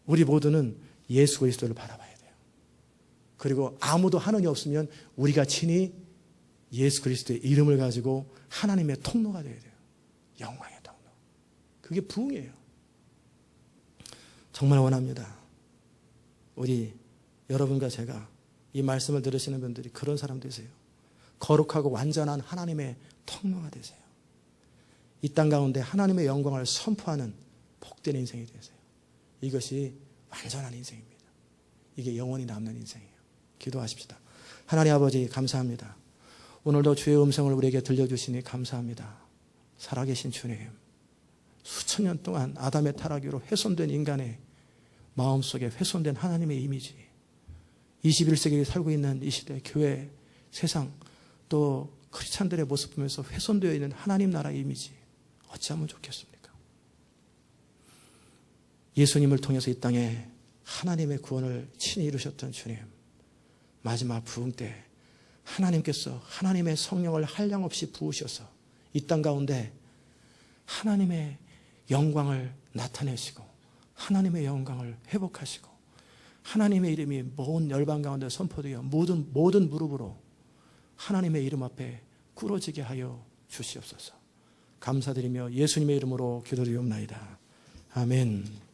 우리 모두는 예수 그리스도를 바라봐야 돼요. 그리고 아무도 하느니 없으면 우리가 친히 예수 그리스도의 이름을 가지고 하나님의 통로가 되어야 돼요. 영광의 통로. 그게 부흥이에요. 정말 원합니다. 우리 여러분과 제가 이 말씀을 들으시는 분들이 그런 사람 되세요. 거룩하고 완전한 하나님의 통로가 되세요. 이 땅 가운데 하나님의 영광을 선포하는 복된 인생이 되세요. 이것이 완전한 인생입니다. 이게 영원히 남는 인생이에요. 기도하십시다. 하나님 아버지 감사합니다. 오늘도 주의 음성을 우리에게 들려주시니 감사합니다. 살아계신 주님, 수천 년 동안 아담의 타락으로 훼손된 인간의 마음속에 훼손된 하나님의 이미지, 21세기에 살고 있는 이 시대 교회, 세상, 또 크리스찬들의 모습 보면서 훼손되어 있는 하나님 나라의 이미지 어찌하면 좋겠습니까? 예수님을 통해서 이 땅에 하나님의 구원을 친히 이루셨던 주님, 마지막 부흥 때 하나님께서 하나님의 성령을 한량없이 부으셔서 이 땅 가운데 하나님의 영광을 나타내시고 하나님의 영광을 회복하시고 하나님의 이름이 모든 열방 가운데 선포되어 모든 무릎으로 하나님의 이름 앞에 꿇어지게 하여 주시옵소서. 감사드리며 예수님의 이름으로 기도드리옵나이다. 아멘.